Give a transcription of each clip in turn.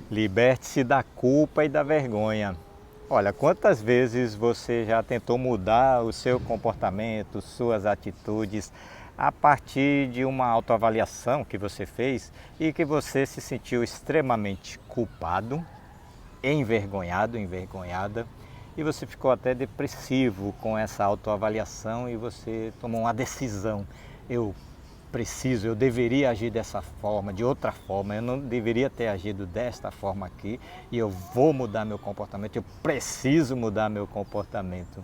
Liberte-se da culpa e da vergonha. Olha, quantas vezes você já tentou mudar o seu comportamento, suas atitudes, a partir de uma autoavaliação que você fez e que você se sentiu extremamente culpado, envergonhado, envergonhada, e você ficou até depressivo com essa autoavaliação e você tomou uma decisão. Eu eu deveria agir dessa forma, de outra forma, eu não deveria ter agido desta forma aqui e eu vou mudar meu comportamento, eu preciso mudar meu comportamento.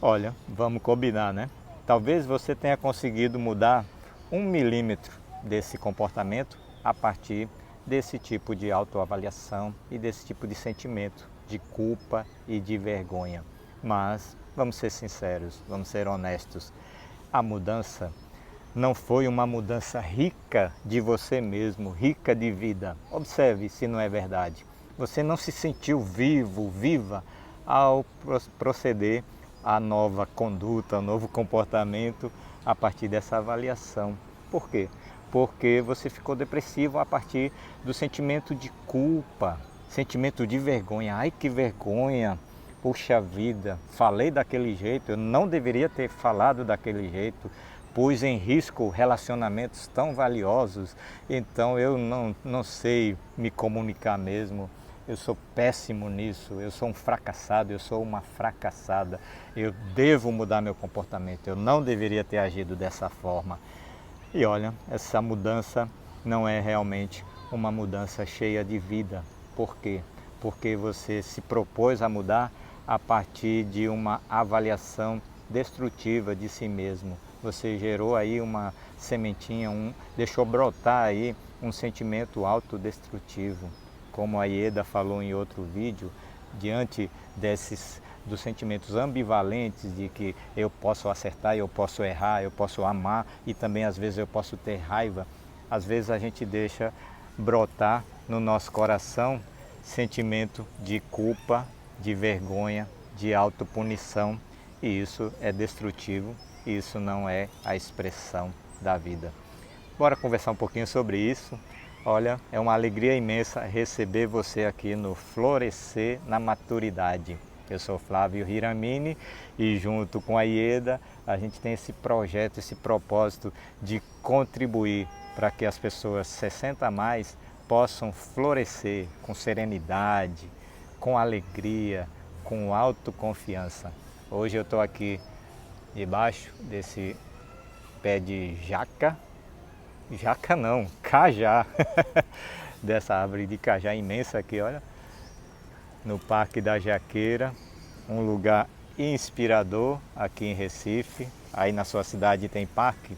Olha, vamos combinar, né? Talvez você tenha conseguido mudar 1 milímetro desse comportamento a partir desse tipo de autoavaliação e desse tipo de sentimento de culpa e de vergonha. Mas vamos ser sinceros, vamos ser honestos. A mudança não foi uma mudança rica de você mesmo, rica de vida. Observe se não é verdade. Você não se sentiu vivo, viva ao proceder à nova conduta, ao novo comportamento a partir dessa avaliação. Por quê? Porque você ficou depressivo a partir do sentimento de culpa, sentimento de vergonha. Ai, que vergonha! Puxa vida, falei daquele jeito, eu não deveria ter falado daquele jeito, pus em risco relacionamentos tão valiosos, então eu não sei me comunicar mesmo, eu sou péssimo nisso, eu sou um fracassado, eu sou uma fracassada, eu devo mudar meu comportamento, eu não deveria ter agido dessa forma. E olha, essa mudança não é realmente uma mudança cheia de vida. Por quê? Porque você se propôs a mudar a partir de uma avaliação destrutiva de si mesmo. Você gerou aí uma sementinha, deixou brotar aí um sentimento autodestrutivo. Como a Ieda falou em outro vídeo, diante dos sentimentos ambivalentes de que eu posso acertar, eu posso errar, eu posso amar e também às vezes eu posso ter raiva, às vezes a gente deixa brotar no nosso coração sentimento de culpa, de vergonha, de autopunição, e isso é destrutivo, e isso não é a expressão da vida. Bora conversar um pouquinho sobre isso. Olha, é uma alegria imensa receber você aqui no Florescer na Maturidade. Eu sou Flávio Hiramini e junto com a Ieda a gente tem esse projeto, esse propósito de contribuir para que as pessoas 60 a mais possam florescer com serenidade, com alegria, com autoconfiança. Hoje eu estou aqui debaixo desse pé de jaca, jaca não, cajá, dessa árvore de cajá imensa aqui, olha, no Parque da Jaqueira, um lugar inspirador aqui em Recife. Aí na sua cidade tem parque?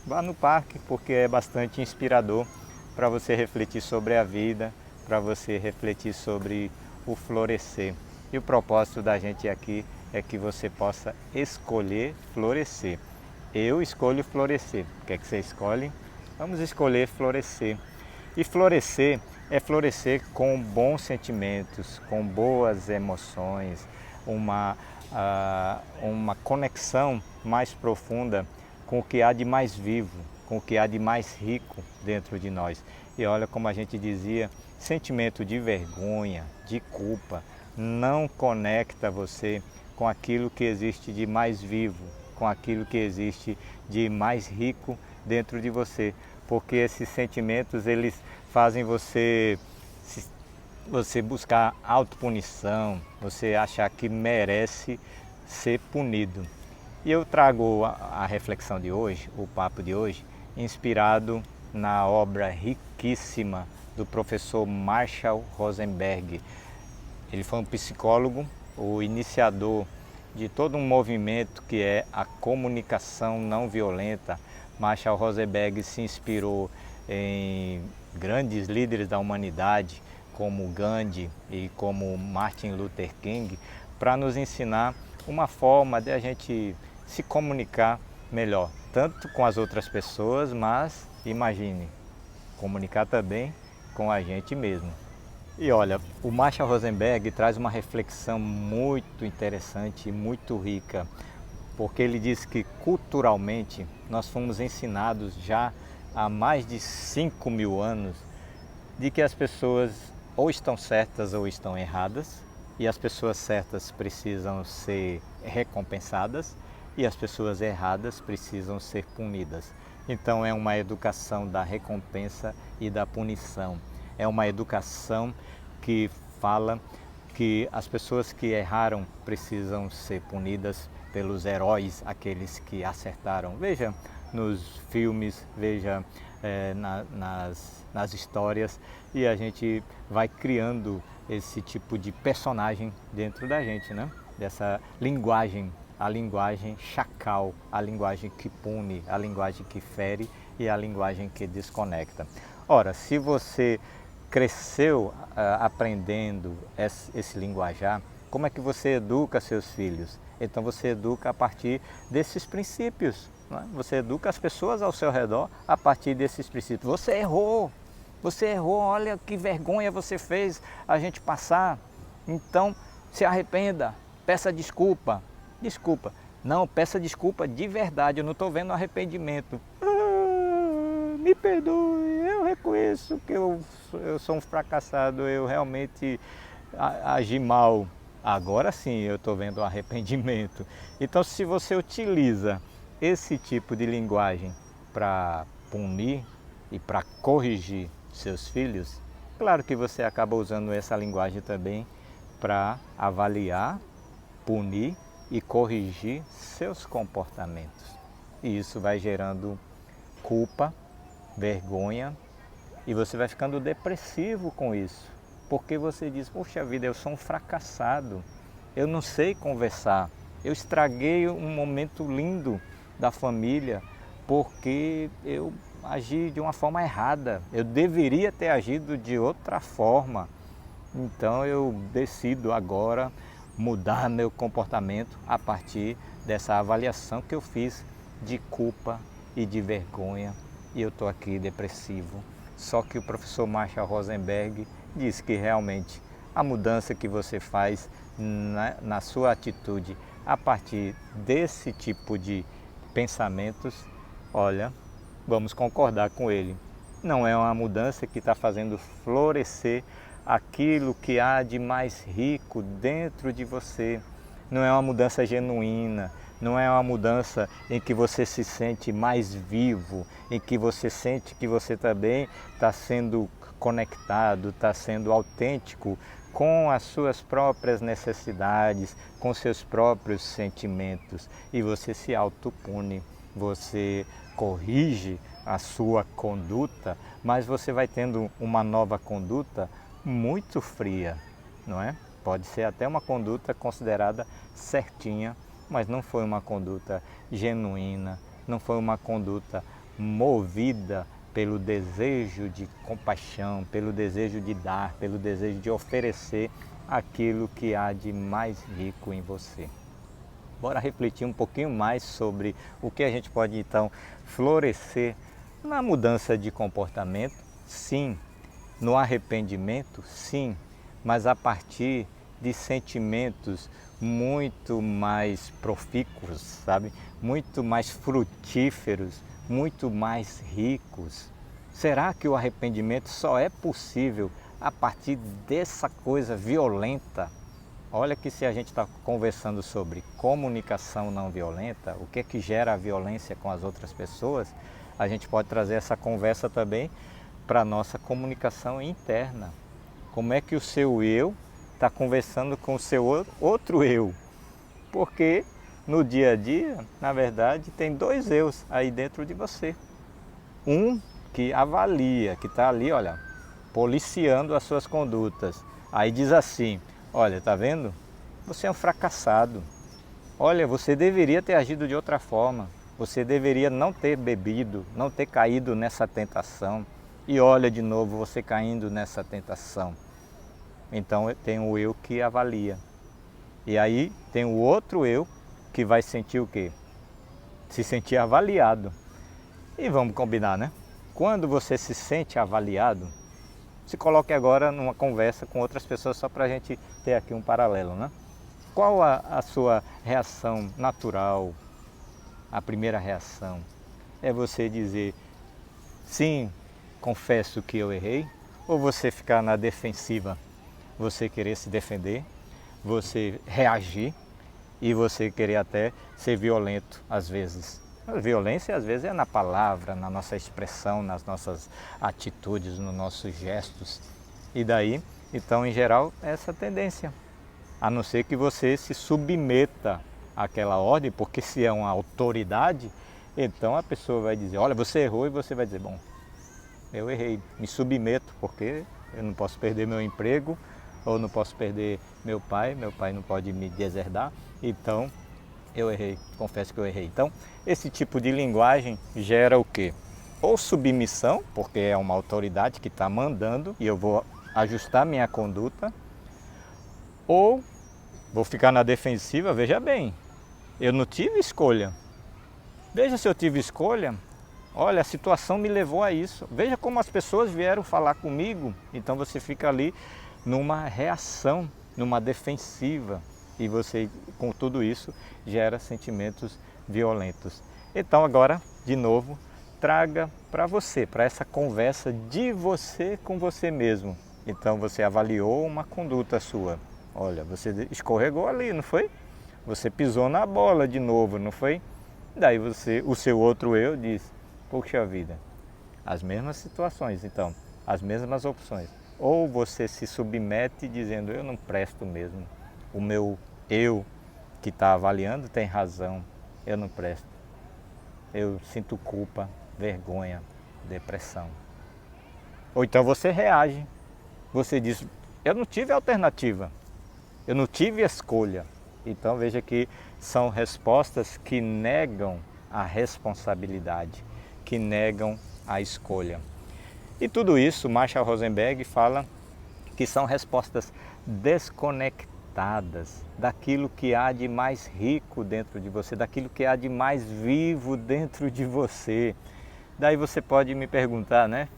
Vá no parque porque é bastante inspirador para você refletir sobre a vida, para você refletir sobre o florescer. E o propósito da gente aqui é que você possa escolher florescer. Eu escolho florescer. O que é que você escolhe? Vamos escolher florescer. E florescer é florescer com bons sentimentos, com boas emoções, uma conexão mais profunda com o que há de mais vivo, com o que há de mais rico dentro de nós. E olha como a gente dizia, sentimento de vergonha, de culpa, não conecta você com aquilo que existe de mais vivo, com aquilo que existe de mais rico dentro de você, porque esses sentimentos eles fazem você buscar autopunição, você achar que merece ser punido. E eu trago a reflexão de hoje, o papo de hoje, inspirado na obra riquíssima do professor Marshall Rosenberg. Ele foi um psicólogo, o iniciador de todo um movimento que é a comunicação não violenta. Marshall Rosenberg se inspirou em grandes líderes da humanidade, como Gandhi e como Martin Luther King, para nos ensinar uma forma de a gente se comunicar melhor, tanto com as outras pessoas, mas imagine, comunicar também com a gente mesmo. E olha, o Marshall Rosenberg traz uma reflexão muito interessante e muito rica, porque ele diz que culturalmente nós fomos ensinados já há mais de 5.000 anos de que as pessoas ou estão certas ou estão erradas, e as pessoas certas precisam ser recompensadas e as pessoas erradas precisam ser punidas. Então é uma educação da recompensa e da punição. É uma educação que fala que as pessoas que erraram precisam ser punidas pelos heróis, aqueles que acertaram. Veja nos filmes, veja nas histórias, e a gente vai criando esse tipo de personagem dentro da gente, né? Dessa linguagem, a linguagem chacal, a linguagem que pune, a linguagem que fere e a linguagem que desconecta. Ora, se você cresceu aprendendo esse linguajar, como é que você educa seus filhos? Então você educa a partir desses princípios, não é? Você educa as pessoas ao seu redor a partir desses princípios. Você errou, olha que vergonha você fez a gente passar. Então se arrependa, peça desculpa. Desculpa. Não, peça desculpa de verdade, eu não estou vendo arrependimento. Me perdoe, eu reconheço que eu sou um fracassado, eu realmente agi mal. Agora sim eu estou vendo arrependimento. Então, se você utiliza esse tipo de linguagem para punir e para corrigir seus filhos, claro que você acaba usando essa linguagem também para avaliar, punir e corrigir seus comportamentos. E isso vai gerando culpa, vergonha, e você vai ficando depressivo com isso, porque você diz, poxa vida, eu sou um fracassado, eu não sei conversar, eu estraguei um momento lindo da família porque eu agi de uma forma errada, eu deveria ter agido de outra forma. Então eu decido agora mudar meu comportamento a partir dessa avaliação que eu fiz de culpa e de vergonha, e eu estou aqui depressivo. Só que o professor Marshall Rosenberg diz que realmente a mudança que você faz na sua atitude a partir desse tipo de pensamentos, olha, vamos concordar com ele, não é uma mudança que está fazendo florescer aquilo que há de mais rico dentro de você. Não é uma mudança genuína, não é uma mudança em que você se sente mais vivo, em que você sente que você também está sendo conectado, está sendo autêntico com as suas próprias necessidades, com seus próprios sentimentos, e você se autopune, você corrige a sua conduta, mas você vai tendo uma nova conduta muito fria, não é? Pode ser até uma conduta considerada certinha, mas não foi uma conduta genuína, não foi uma conduta movida pelo desejo de compaixão, pelo desejo de dar, pelo desejo de oferecer aquilo que há de mais rico em você. Bora refletir um pouquinho mais sobre o que a gente pode então florescer na mudança de comportamento, sim, no arrependimento, sim, mas a partir de sentimentos muito mais profícuos, sabe? Muito mais frutíferos, muito mais ricos. Será que o arrependimento só é possível a partir dessa coisa violenta? Olha que se a gente está conversando sobre comunicação não violenta, o que é que gera a violência com as outras pessoas, a gente pode trazer essa conversa também para a nossa comunicação interna. Como é que o seu eu está conversando com o seu outro eu? Porque no dia a dia, na verdade, tem dois eus aí dentro de você. Um que avalia, que está ali, olha, policiando as suas condutas. Aí diz assim, olha, tá vendo? Você é um fracassado. Olha, você deveria ter agido de outra forma. Você deveria não ter bebido, não ter caído nessa tentação. E olha de novo você caindo nessa tentação. Então tem o eu que avalia. E aí tem o outro eu que vai sentir o quê? Se sentir avaliado. E vamos combinar, né? Quando você se sente avaliado, se coloque agora numa conversa com outras pessoas só para a gente ter aqui um paralelo, né? Qual a sua reação natural? A primeira reação é você dizer, sim, confesso que eu errei, ou você ficar na defensiva, você querer se defender, você reagir e você querer até ser violento às vezes. A violência às vezes é na palavra, na nossa expressão, nas nossas atitudes, nos nossos gestos. E daí, então, em geral, é essa tendência. A não ser que você se submeta àquela ordem, porque se é uma autoridade, então a pessoa vai dizer, olha, você errou, e você vai dizer, bom, eu errei, me submeto, porque eu não posso perder meu emprego, ou não posso perder meu pai não pode me deserdar, então eu errei, confesso que eu errei. Então, esse tipo de linguagem gera o quê? Ou submissão, porque é uma autoridade que está mandando e eu vou ajustar minha conduta, ou vou ficar na defensiva. Veja bem, eu não tive escolha. Veja se eu tive escolha. Olha, a situação me levou a isso. Veja como as pessoas vieram falar comigo. Então você fica ali numa reação, numa defensiva. E você, com tudo isso, gera sentimentos violentos. Então agora, de novo, traga para você, para essa conversa de você com você mesmo. Então você avaliou uma conduta sua. Olha, você escorregou ali, não foi? Você pisou na bola de novo, não foi? Daí você, o seu outro eu diz, poxa vida, as mesmas situações, então, as mesmas opções. Ou você se submete dizendo, eu não presto mesmo, o meu eu que está avaliando tem razão, eu não presto. Eu sinto culpa, vergonha, depressão. Ou então você reage, você diz, eu não tive alternativa, eu não tive escolha. Então veja que são respostas que negam a responsabilidade, que negam a escolha. E tudo isso, Marshall Rosenberg fala que são respostas desconectadas daquilo que há de mais rico dentro de você, daquilo que há de mais vivo dentro de você. Daí você pode me perguntar, né,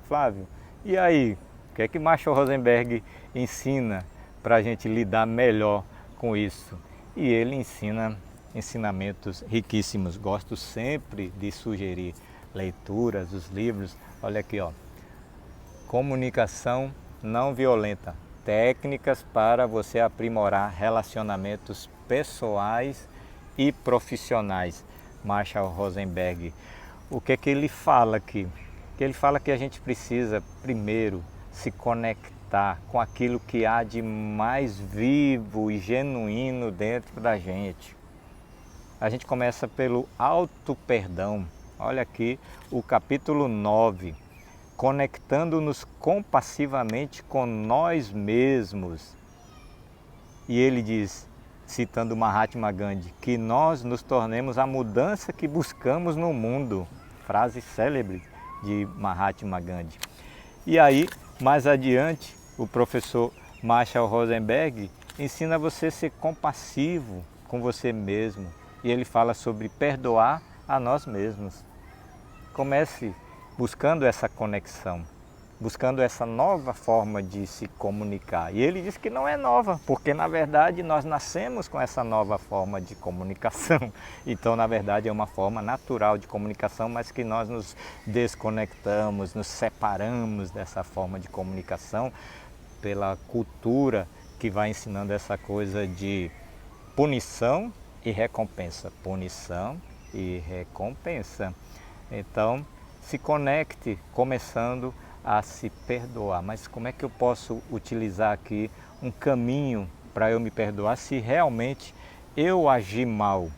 Flávio, e aí, o que é que Marshall Rosenberg ensina para a gente lidar melhor com isso? E ele ensina ensinamentos riquíssimos. Gosto sempre de sugerir leituras, os livros. Olha aqui, ó. Comunicação não violenta. Técnicas para você aprimorar relacionamentos pessoais e profissionais. Marshall Rosenberg. O que é que ele fala aqui? Que ele fala que a gente precisa primeiro se conectar com aquilo que há de mais vivo e genuíno dentro da gente. A gente começa pelo auto-perdão. Olha aqui o capítulo 9, conectando-nos compassivamente com nós mesmos. E ele diz, citando Mahatma Gandhi, que nós nos tornemos a mudança que buscamos no mundo. Frase célebre de Mahatma Gandhi. E aí, mais adiante, o professor Marshall Rosenberg ensina você a ser compassivo com você mesmo. E ele fala sobre perdoar a nós mesmos. Comece buscando essa conexão, buscando essa nova forma de se comunicar. E ele diz que não é nova, porque na verdade nós nascemos com essa nova forma de comunicação. Então, na verdade, é uma forma natural de comunicação, mas que nós nos desconectamos, nos separamos dessa forma de comunicação pela cultura que vai ensinando essa coisa de punição e recompensa. Punição e recompensa. Então, se conecte começando a se perdoar. Mas como é que eu posso utilizar aqui um caminho para eu me perdoar se realmente eu agi mal,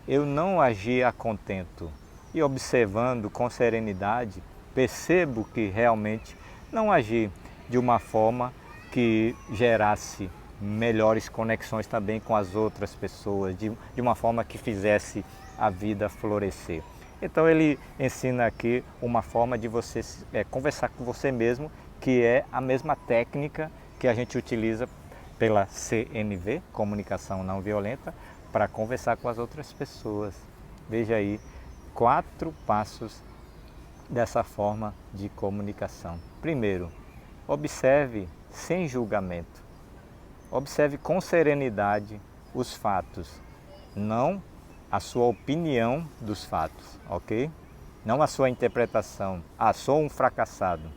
eu não agi a contento? E observando com serenidade, percebo que realmente não agi de uma forma que gerasse melhores conexões também com as outras pessoas, de uma forma que fizesse a vida florescer. Então ele ensina aqui uma forma de você conversar com você mesmo, que é a mesma técnica que a gente utiliza pela CNV, Comunicação Não Violenta, para conversar com as outras pessoas. Veja aí 4 passos dessa forma de comunicação. Primeiro, observe sem julgamento. Observe com serenidade os fatos, não a sua opinião dos fatos, ok? Não a sua interpretação. Ah, sou um fracassado.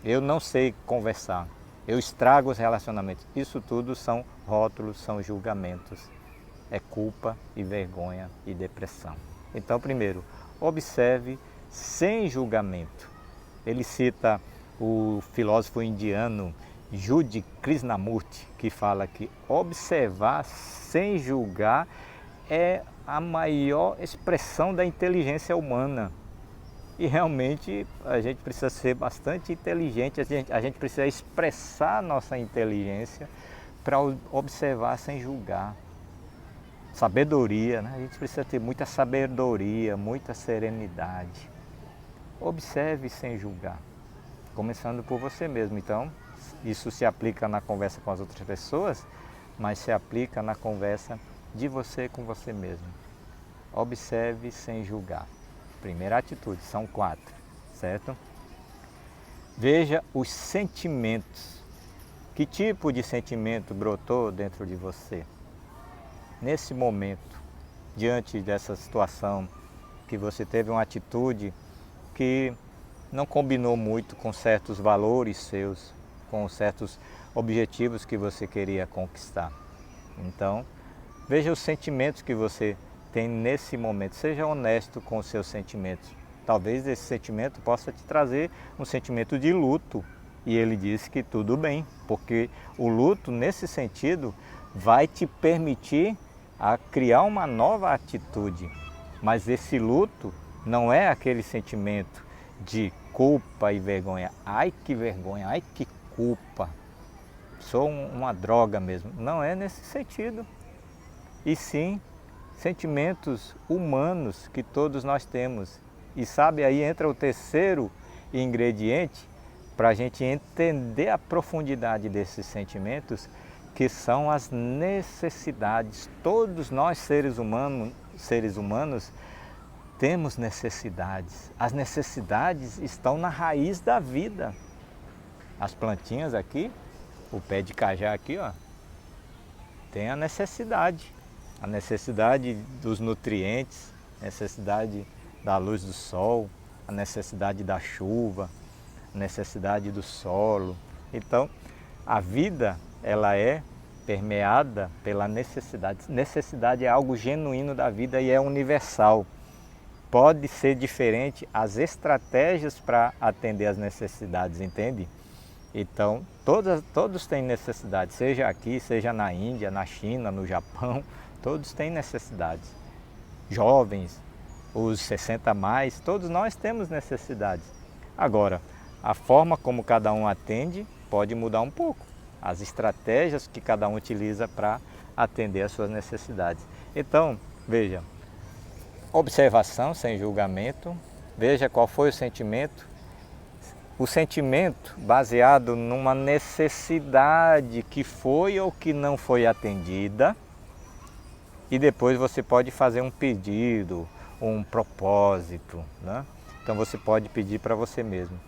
eu não sei conversar, eu estrago os relacionamentos. Isso tudo são rótulos, são julgamentos. É culpa e vergonha e depressão. Então, primeiro, observe sem julgamento. Ele cita o filósofo indiano Jude Krishnamurti, que fala que observar sem julgar é a maior expressão da inteligência humana. E realmente a gente precisa ser bastante inteligente, a gente precisa expressar nossa inteligência para observar sem julgar. Sabedoria, né? A gente precisa ter muita sabedoria, muita serenidade. Observe sem julgar, começando por você mesmo. Então, isso se aplica na conversa com as outras pessoas, mas se aplica na conversa de você com você mesmo. Observe sem julgar. Primeira atitude, são 4, certo? Veja os sentimentos. Que tipo de sentimento brotou dentro de você? Nesse momento, diante dessa situação, que você teve uma atitude que não combinou muito com certos valores seus, com certos objetivos que você queria conquistar. Então, veja os sentimentos que você tem nesse momento. Seja honesto com os seus sentimentos. Talvez esse sentimento possa te trazer um sentimento de luto. E ele disse que tudo bem, porque o luto, nesse sentido, vai te permitir a criar uma nova atitude. Mas esse luto não é aquele sentimento de culpa e vergonha. Ai que vergonha, ai que culpa. Sou uma droga mesmo. Não é nesse sentido. E sim sentimentos humanos que todos nós temos. E sabe, aí entra o terceiro ingrediente para a gente entender a profundidade desses sentimentos, que são as necessidades. Todos nós seres humanos temos necessidades. As necessidades estão na raiz da vida. As plantinhas aqui, o pé de cajá aqui, ó, tem a necessidade dos nutrientes, a necessidade da luz do sol, a necessidade da chuva, a necessidade do solo. Então, a vida, ela é permeada pela necessidade. Necessidade é algo genuíno da vida e é universal. Pode ser diferente as estratégias para atender as necessidades, entende? Então, todos têm necessidade, seja aqui, seja na Índia, na China, no Japão, todos têm necessidades. Jovens, os 60 a mais, todos nós temos necessidades. Agora, a forma como cada um atende pode mudar um pouco. As estratégias que cada um utiliza para atender às suas necessidades. Então, veja, observação sem julgamento, veja qual foi o sentimento. O sentimento baseado numa necessidade que foi ou que não foi atendida, e depois você pode fazer um pedido, um propósito, né? Então você pode pedir para você mesmo.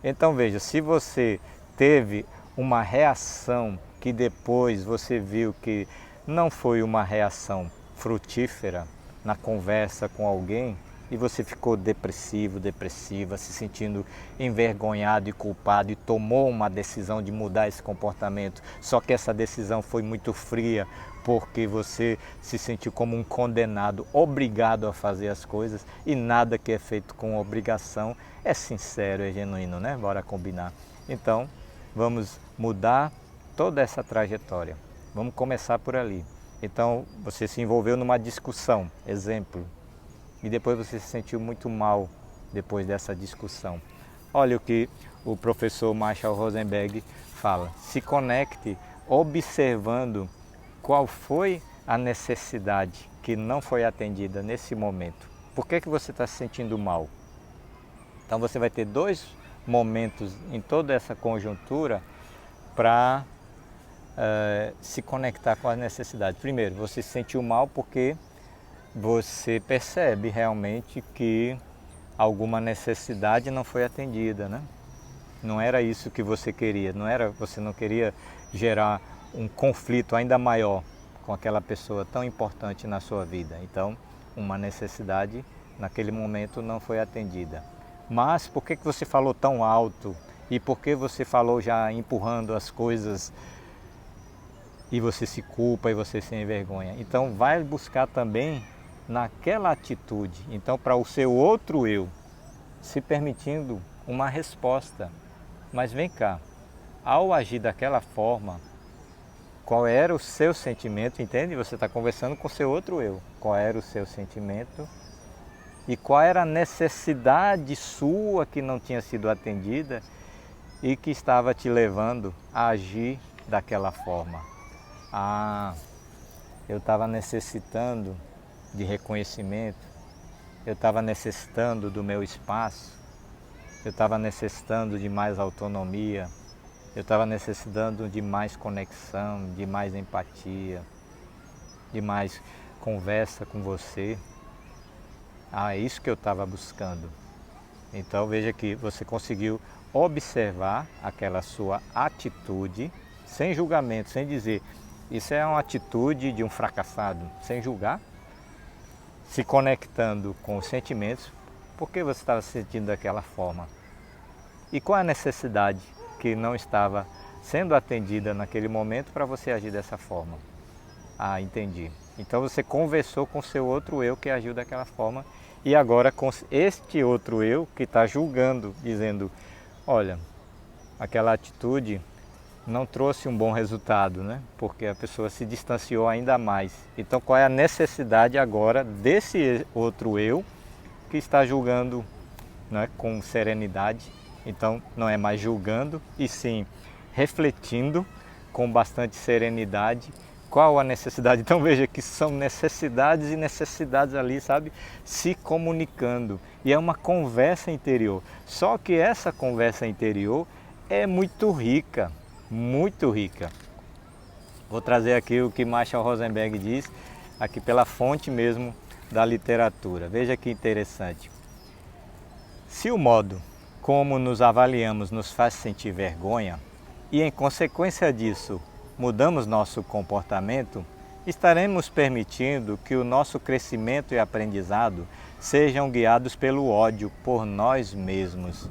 Então veja, se você teve uma reação que depois você viu que não foi uma reação frutífera na conversa com alguém, e você ficou depressivo, depressiva, se sentindo envergonhado e culpado e tomou uma decisão de mudar esse comportamento, só que essa decisão foi muito fria porque você se sentiu como um condenado, obrigado a fazer as coisas, e nada que é feito com obrigação é sincero, é genuíno, né? Bora combinar. Então, vamos mudar toda essa trajetória. Vamos começar por ali. Então, você se envolveu numa discussão, exemplo, e depois você se sentiu muito mal depois dessa discussão. Olha o que o professor Marshall Rosenberg fala. Se conecte observando qual foi a necessidade que não foi atendida nesse momento. Por que você está se sentindo mal? Então você vai ter 2 momentos em toda essa conjuntura para se conectar com as necessidades. Primeiro, você se sentiu mal porque você percebe realmente que alguma necessidade não foi atendida, né? Não era isso que você queria, você não queria gerar um conflito ainda maior com aquela pessoa tão importante na sua vida. Então, uma necessidade naquele momento não foi atendida. Mas por que você falou tão alto E por que você falou já empurrando as coisas e você se culpa e você se envergonha? Então vai buscar também naquela atitude. Então para o seu outro eu, se permitindo uma resposta. Mas vem cá, ao agir daquela forma, qual era o seu sentimento, entende? Você está conversando com o seu outro eu. Qual era o seu sentimento e qual era a necessidade sua que não tinha sido atendida e que estava te levando a agir daquela forma. Ah, eu estava necessitando de reconhecimento, eu estava necessitando do meu espaço, eu estava necessitando de mais autonomia, eu estava necessitando de mais conexão, de mais empatia, de mais conversa com você. Ah, é isso que eu estava buscando. Então veja que você conseguiu observar aquela sua atitude, sem julgamento, sem dizer, isso é uma atitude de um fracassado, sem julgar, se conectando com os sentimentos, por que você estava se sentindo daquela forma? E qual a necessidade que não estava sendo atendida naquele momento para você agir dessa forma? Ah, entendi. Então você conversou com o seu outro eu que agiu daquela forma e agora com este outro eu que está julgando, dizendo, olha, aquela atitude não trouxe um bom resultado, né? Porque a pessoa se distanciou ainda mais. Então qual é a necessidade agora desse outro eu que está julgando, né, com serenidade? Então não é mais julgando e sim refletindo com bastante serenidade qual a necessidade. Então veja que são necessidades e necessidades ali, sabe, se comunicando. E é uma conversa interior. Só que essa conversa interior é muito rica, muito rica. Vou trazer aqui o que Marshall Rosenberg diz, aqui pela fonte mesmo da literatura. Veja que interessante. Se o modo como nos avaliamos nos faz sentir vergonha e em consequência disso mudamos nosso comportamento, estaremos permitindo que o nosso crescimento e aprendizado sejam guiados pelo ódio por nós mesmos.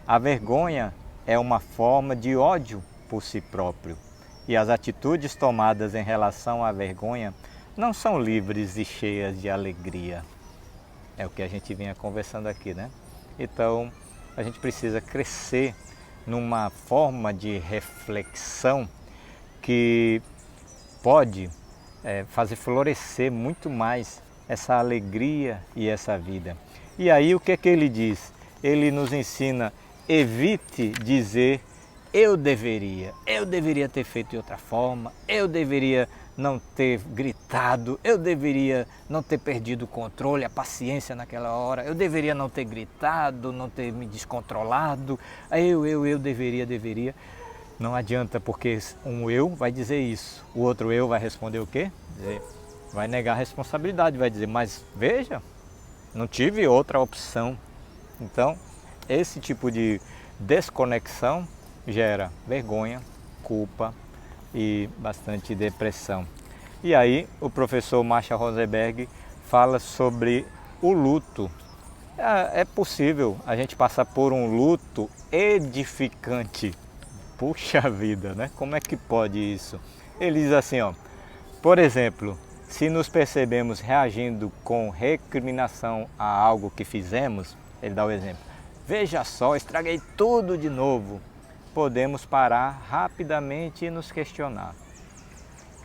A vergonha é uma forma de ódio por si próprio e as atitudes tomadas em relação à vergonha não são livres e cheias de alegria. É o que a gente vinha conversando aqui, né? Então, a gente precisa crescer numa forma de reflexão que pode fazer florescer muito mais essa alegria e essa vida. E aí o que é que ele diz? Ele nos ensina, evite dizer eu deveria ter feito de outra forma, eu deveria não ter gritado, eu deveria não ter perdido o controle, a paciência naquela hora, eu deveria não ter gritado, não ter me descontrolado, eu deveria. Não adianta, porque um eu vai dizer isso, o outro eu vai responder o quê? Vai negar a responsabilidade, vai dizer, mas veja, não tive outra opção. Então, esse tipo de desconexão gera vergonha, culpa e bastante depressão. E aí o professor Marshall Rosenberg fala sobre o luto. É possível a gente passar por um luto edificante. Puxa vida, né? Como é que pode isso? Ele diz assim, ó, por exemplo, se nos percebemos reagindo com recriminação a algo que fizemos, ele dá o exemplo, veja só, estraguei tudo de novo. Podemos parar rapidamente e nos questionar.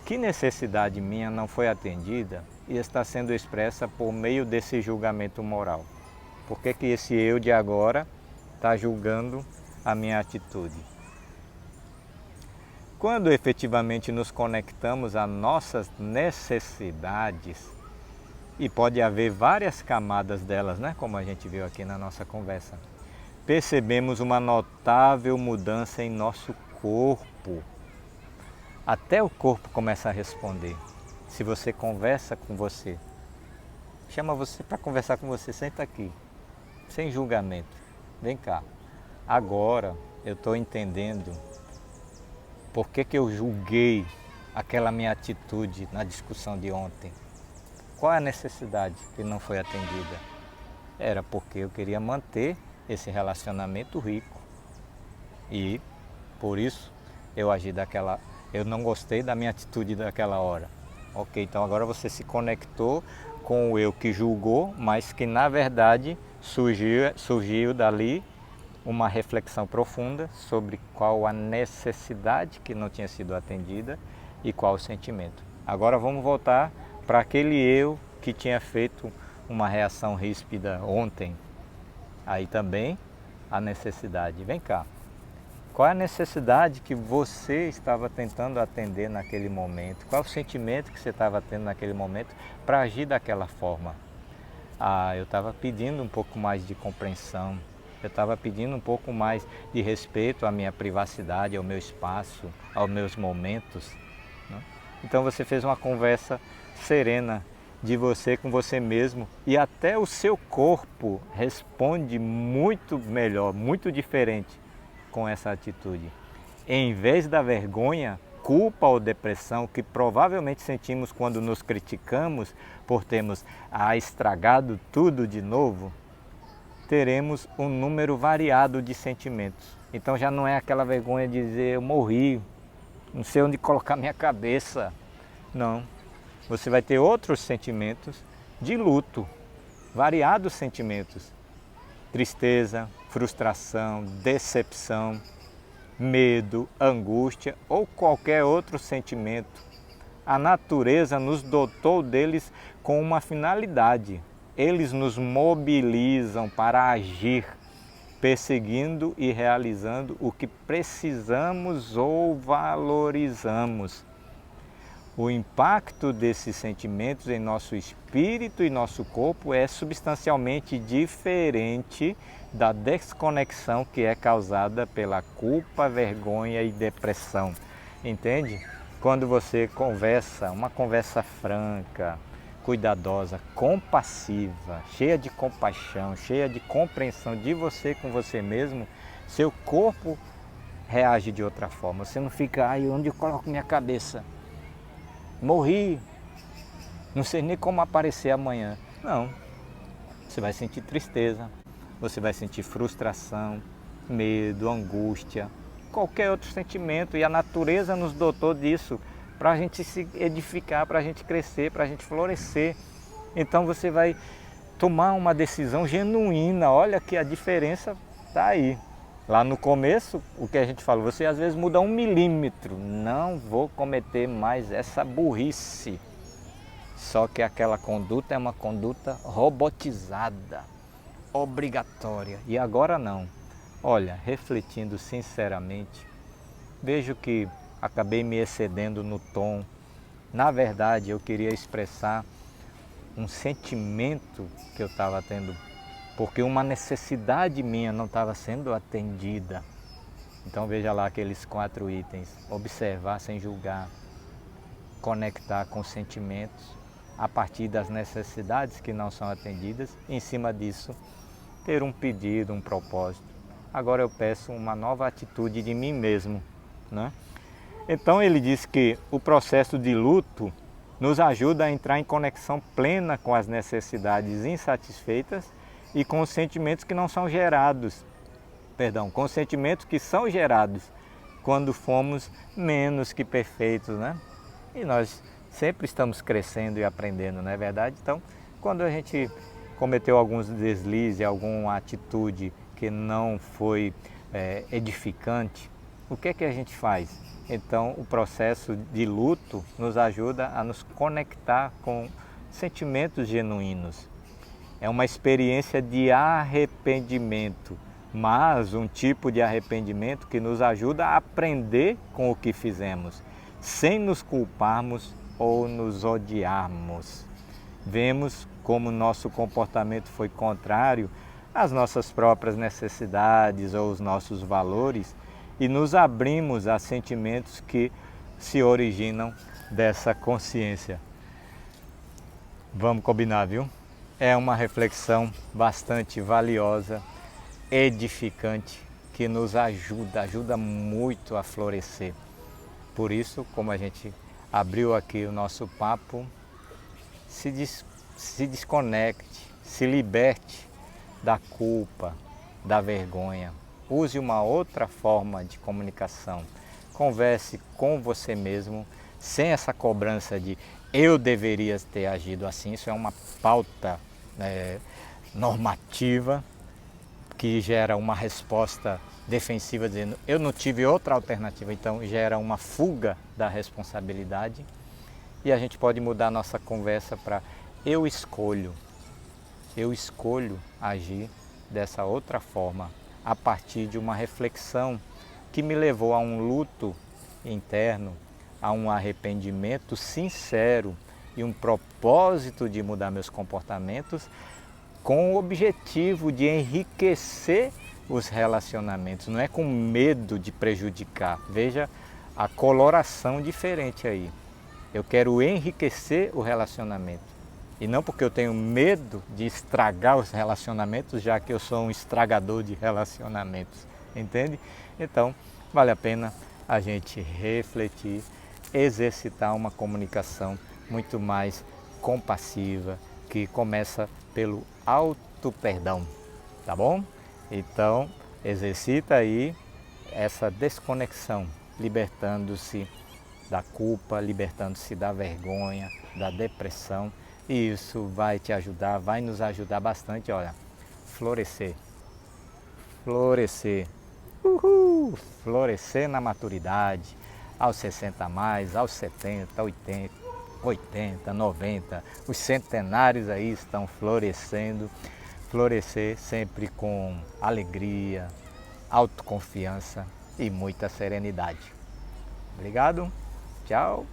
Que necessidade minha não foi atendida e está sendo expressa por meio desse julgamento moral? Por que que esse eu de agora está julgando a minha atitude? Quando efetivamente nos conectamos a nossas necessidades, e pode haver várias camadas delas, né? Como a gente viu aqui na nossa conversa, percebemos uma notável mudança em nosso corpo. Até o corpo começa a responder. Se você conversa com você, chama você para conversar com você, senta aqui, sem julgamento. Vem cá, agora eu estou entendendo por que que eu julguei aquela minha atitude na discussão de ontem. Qual é a necessidade que não foi atendida? Era porque eu queria manter esse relacionamento rico. E por isso eu não gostei da minha atitude daquela hora. Ok, então agora você se conectou com o eu que julgou, mas que na verdade surgiu dali uma reflexão profunda sobre qual a necessidade que não tinha sido atendida e qual o sentimento. Agora vamos voltar para aquele eu que tinha feito uma reação ríspida ontem. Aí também a necessidade. Vem cá, qual é a necessidade que você estava tentando atender naquele momento? Qual é o sentimento que você estava tendo naquele momento para agir daquela forma? Eu estava pedindo um pouco mais de compreensão, eu estava pedindo um pouco mais de respeito à minha privacidade, ao meu espaço, aos meus momentos, né? Então você fez uma conversa serena de você com você mesmo e até o seu corpo responde muito melhor, muito diferente com essa atitude. Em vez da vergonha, culpa ou depressão que provavelmente sentimos quando nos criticamos por termos estragado tudo de novo, teremos um número variado de sentimentos. Então já não é aquela vergonha de dizer eu morri, não sei onde colocar minha cabeça. Não. Você vai ter outros sentimentos de luto, variados sentimentos. Tristeza, frustração, decepção, medo, angústia ou qualquer outro sentimento. A natureza nos dotou deles com uma finalidade. Eles nos mobilizam para agir, perseguindo e realizando o que precisamos ou valorizamos. O impacto desses sentimentos em nosso espírito e nosso corpo é substancialmente diferente da desconexão que é causada pela culpa, vergonha e depressão. Entende? Quando você conversa, uma conversa franca, cuidadosa, compassiva, cheia de compaixão, cheia de compreensão de você com você mesmo, seu corpo reage de outra forma. Você não fica, onde eu coloco minha cabeça? Morri, não sei nem como aparecer amanhã. Não, você vai sentir tristeza, você vai sentir frustração, medo, angústia, qualquer outro sentimento. E a natureza nos dotou disso para a gente se edificar, para a gente crescer, para a gente florescer. Então você vai tomar uma decisão genuína. Olha que a diferença está aí. Lá no começo, o que a gente falou, você às vezes muda 1 milímetro. Não vou cometer mais essa burrice. Só que aquela conduta é uma conduta robotizada, obrigatória. E agora não. Olha, refletindo sinceramente, vejo que acabei me excedendo no tom. Na verdade, eu queria expressar um sentimento que eu estava tendo, porque uma necessidade minha não estava sendo atendida. Então veja lá aqueles 4 itens: observar sem julgar, conectar com sentimentos a partir das necessidades que não são atendidas, em cima disso ter um pedido, um propósito. Agora eu peço uma nova atitude de mim mesmo, né? Então ele diz que o processo de luto nos ajuda a entrar em conexão plena com as necessidades insatisfeitas e com os sentimentos que não são gerados, com os sentimentos que são gerados quando fomos menos que perfeitos, né? E nós sempre estamos crescendo e aprendendo, não é verdade? Então, quando a gente cometeu alguns deslizes, alguma atitude que não foi edificante, o que é que a gente faz? Então, o processo de luto nos ajuda a nos conectar com sentimentos genuínos. É uma experiência de arrependimento, mas um tipo de arrependimento que nos ajuda a aprender com o que fizemos, sem nos culparmos ou nos odiarmos. Vemos como nosso comportamento foi contrário às nossas próprias necessidades ou os nossos valores e nos abrimos a sentimentos que se originam dessa consciência. Vamos combinar, viu? É uma reflexão bastante valiosa, edificante, que nos ajuda muito a florescer. Por isso, como a gente abriu aqui o nosso papo, se desconecte, se liberte da culpa, da vergonha. use uma outra forma de comunicação. Converse com você mesmo, sem essa cobrança de eu deveria ter agido assim. Isso é uma pauta normativa que gera uma resposta defensiva dizendo eu não tive outra alternativa, então gera uma fuga da responsabilidade. E a gente pode mudar a nossa conversa para eu escolho agir dessa outra forma, a partir de uma reflexão que me levou a um luto interno, a um arrependimento sincero e um propósito de mudar meus comportamentos com o objetivo de enriquecer os relacionamentos, não é com medo de prejudicar. Veja a coloração diferente aí. Eu quero enriquecer o relacionamento e não porque eu tenho medo de estragar os relacionamentos, já que eu sou um estragador de relacionamentos, entende? Então, vale a pena a gente refletir, exercitar uma comunicação muito mais compassiva, que começa pelo auto-perdão, tá bom? Então, exercita aí essa desconexão, libertando-se da culpa, libertando-se da vergonha, da depressão, e isso vai te ajudar, vai nos ajudar bastante, olha, florescer, florescer, florescer na maturidade, aos 60 a mais, aos 70, 80, 90, os centenários aí estão florescendo, florescer sempre com alegria, autoconfiança e muita serenidade. Obrigado, tchau.